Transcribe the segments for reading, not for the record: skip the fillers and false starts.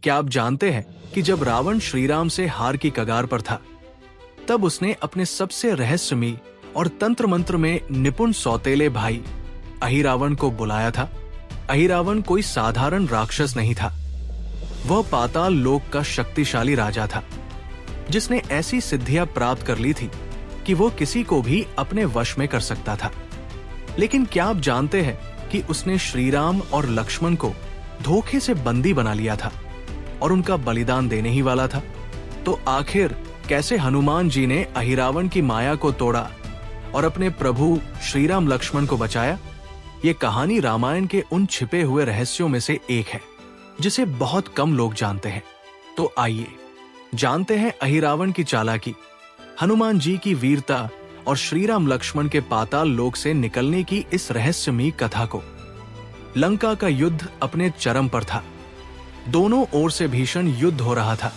क्या आप जानते हैं कि जब रावण श्रीराम से हार की कगार पर था, तब उसने अपने सबसे रहस्यमयी और तंत्र मंत्र में निपुण सौतेले भाई अहिरावण को बुलाया था। अहिरावण कोई साधारण राक्षस नहीं था। वह पाताल लोक का शक्तिशाली राजा था, जिसने ऐसी सिद्धियां प्राप्त कर ली थी कि वो किसी को भी अपने वश में कर सकता था। लेकिन क्या आप जानते हैं कि उसने श्रीराम और लक्ष्मण को धोखे से बंदी बना लिया था और उनका बलिदान देने ही वाला था। तो आखिर कैसे हनुमान जी ने अहिरावण की माया को तोड़ा और अपने प्रभु श्रीराम लक्ष्मण को बचाया? ये कहानी रामायण के उन छिपे हुए रहस्यों में से एक है जिसे बहुत कम लोग जानते हैं। तो आइए जानते हैं अहिरावण की चालाकी, हनुमान जी की वीरता और श्रीराम लक्ष्मण के पाताल लोक से निकलने की इस रहस्यमयी कथा को। लंका का युद्ध अपने चरम पर था। दोनों ओर से भीषण युद्ध हो रहा था,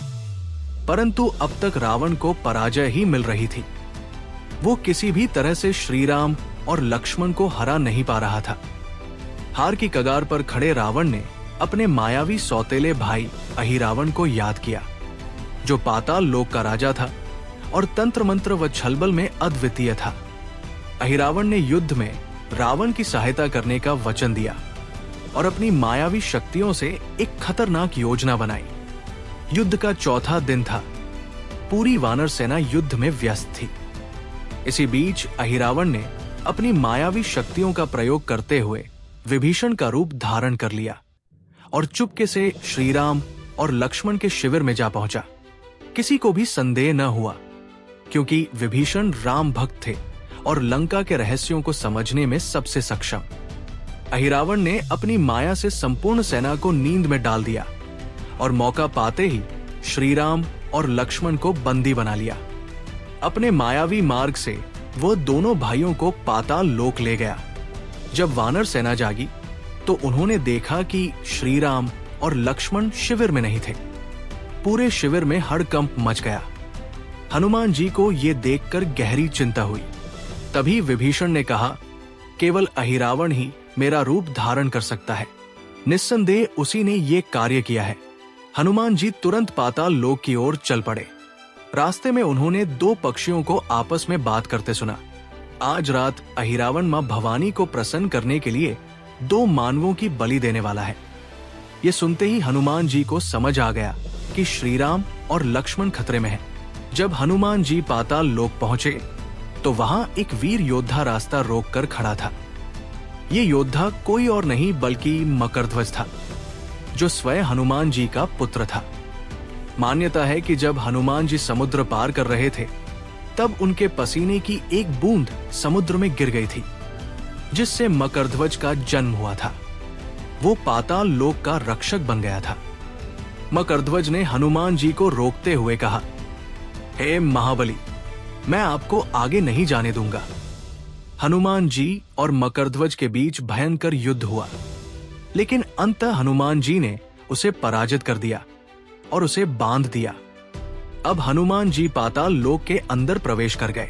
परंतु अब तक रावण को पराजय ही मिल रही थी। वो किसी भी तरह से श्रीराम और लक्ष्मण को हरा नहीं पा रहा था। हार की कगार पर खड़े रावण ने अपने मायावी सौतेले भाई अहिरावण को याद किया, जो पाताल लोक का राजा था और तंत्र मंत्र व छलबल में अद्वितीय था। अहिरावण ने युद्ध में रावण की सहायता करने का वचन दिया और अपनी मायावी शक्तियों से एक खतरनाक योजना बनाई। युद्ध का चौथा दिन था। पूरी वानर सेना युद्ध में व्यस्त थी। इसी बीच अहिरावण ने अपनी मायावी शक्तियों का प्रयोग करते हुए विभीषण का रूप धारण कर लिया और चुपके से श्रीराम और लक्ष्मण के शिविर में जा पहुंचा। किसी को भी संदेह न हुआ, क्योंकि विभीषण राम भक्त थे और लंका के रहस्यों को समझने में सबसे सक्षम। अहिरावण ने अपनी माया से संपूर्ण सेना को नींद में डाल दिया और मौका पाते ही श्रीराम और लक्ष्मण को बंदी बना लिया। अपने मायावी मार्ग से वह दोनों भाइयों को पाताल लोक ले गया। जब वानर सेना जागी तो उन्होंने देखा कि श्रीराम और लक्ष्मण शिविर में नहीं थे। पूरे शिविर में हड़कंप मच गया। हनुमान जी को यह देखकर गहरी चिंता हुई। तभी विभीषण ने कहा, केवल अहिरावण ही मेरा रूप धारण कर सकता है। निस्संदेह उसी ने ये कार्य किया है। हनुमान जी तुरंत पाताल लोक की ओर चल पड़े। रास्ते में उन्होंने दो पक्षियों को आपस में बात करते सुना। आज रात अहिरावण मां भवानी को प्रसन्न करने के लिए दो मानवों की बलि देने वाला है। ये सुनते ही हनुमान जी को समझ आ गया कि श्रीराम और लक्ष्मण खतरे में हैं। जब हनुमान जी पाताल लोक पहुंचे तो वहां एक वीर योद्धा रास्ता रोककर खड़ा था। ये योद्धा कोई और नहीं बल्कि मकरध्वज था, जो स्वयं हनुमान जी का पुत्र था। मान्यता है कि जब हनुमान जी समुद्र पार कर रहे थे, तब उनके पसीने की एक बूंद समुद्र में गिर गई थी, जिससे मकरध्वज का जन्म हुआ था। वो पाताल लोक का रक्षक बन गया था। मकरध्वज ने हनुमान जी को रोकते हुए कहा, हे महाबली, मैं आपको आगे नहीं जाने दूंगा। हनुमान जी और मकरध्वज के बीच भयंकर युद्ध हुआ, लेकिन अंततः हनुमान जी ने उसे पराजित कर दिया और उसे बांध दिया। अब हनुमान जी पाताल लोक के अंदर प्रवेश कर गए।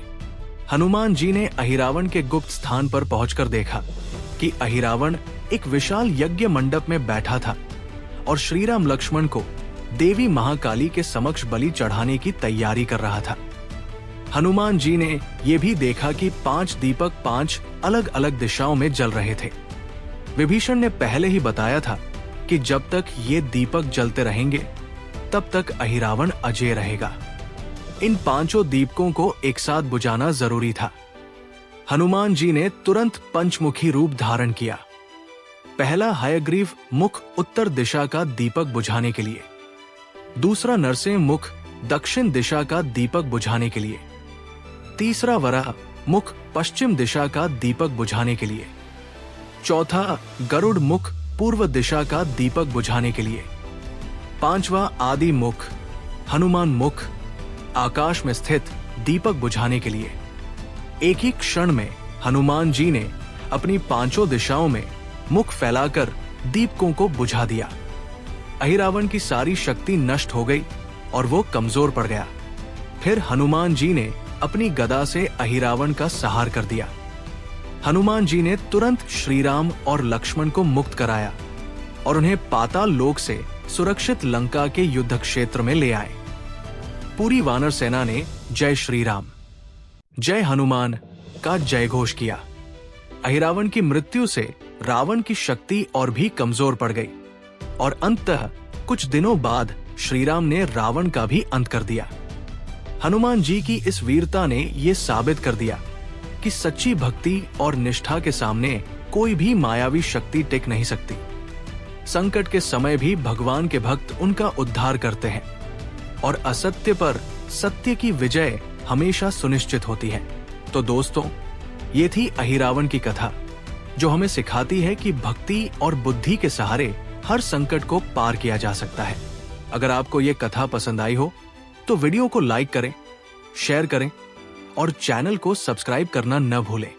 हनुमान जी ने अहिरावण के गुप्त स्थान पर पहुंचकर देखा कि अहिरावण एक विशाल यज्ञ मंडप में बैठा था और श्रीराम लक्ष्मण को देवी महाकाली के समक्ष बलि चढ़ाने की तैयारी कर रहा था। हनुमान जी ने यह भी देखा कि 5 दीपक 5 अलग अलग दिशाओं में जल रहे थे। विभीषण ने पहले ही बताया था कि जब तक ये दीपक जलते रहेंगे, तब तक अहिरावण अजय रहेगा। इन 5 दीपकों को एक साथ बुझाना जरूरी था। हनुमान जी ने तुरंत पंचमुखी रूप धारण किया। पहला हयग्रीव मुख उत्तर दिशा का दीपक बुझाने के लिए, दूसरा नरसिंह मुख दक्षिण दिशा का दीपक बुझाने के लिए, तीसरा वराह मुख पश्चिम दिशा का दीपक बुझाने के लिए, चौथा गरुड़ मुख पूर्व दिशा का दीपक बुझाने के लिए, पांचवा आदि मुख हनुमान मुख आकाश में स्थित दीपक बुझाने के लिए। एक ही क्षण में हनुमान जी ने अपनी 5 दिशाओं में मुख फैलाकर दीपकों को बुझा दिया। अहिरावण की सारी शक्ति नष्ट हो गई और वो कमजोर पड़ गया। फिर हनुमान जी ने अपनी गदा से अहिरावण का संहार कर दिया। हनुमान जी ने तुरंत श्रीराम और लक्ष्मण को मुक्त कराया और उन्हें पाताल लोक से सुरक्षित लंका के युद्ध क्षेत्र में ले आए। पूरी वानर सेना ने जय श्री राम, जय हनुमान का जय घोष किया। अहिरावण की मृत्यु से रावण की शक्ति और भी कमजोर पड़ गई और अंततः कुछ दिनों बाद श्रीराम ने रावण का भी अंत कर दिया। हनुमान जी की इस वीरता ने यह साबित कर दिया कि सच्ची भक्ति और निष्ठा के सामने कोई भी मायावी शक्ति टिक नहीं सकती। संकट के समय भी भगवान के भक्त उनका उद्धार करते हैं और असत्य पर सत्य की विजय हमेशा सुनिश्चित होती है। तो दोस्तों, ये थी अहिरावण की कथा, जो हमें सिखाती है कि भक्ति और बुद्धि के सहारे हर संकट को पार किया जा सकता है। अगर आपको ये कथा पसंद आई हो तो वीडियो को लाइक करें, शेयर करें और चैनल को सब्सक्राइब करना न भूलें।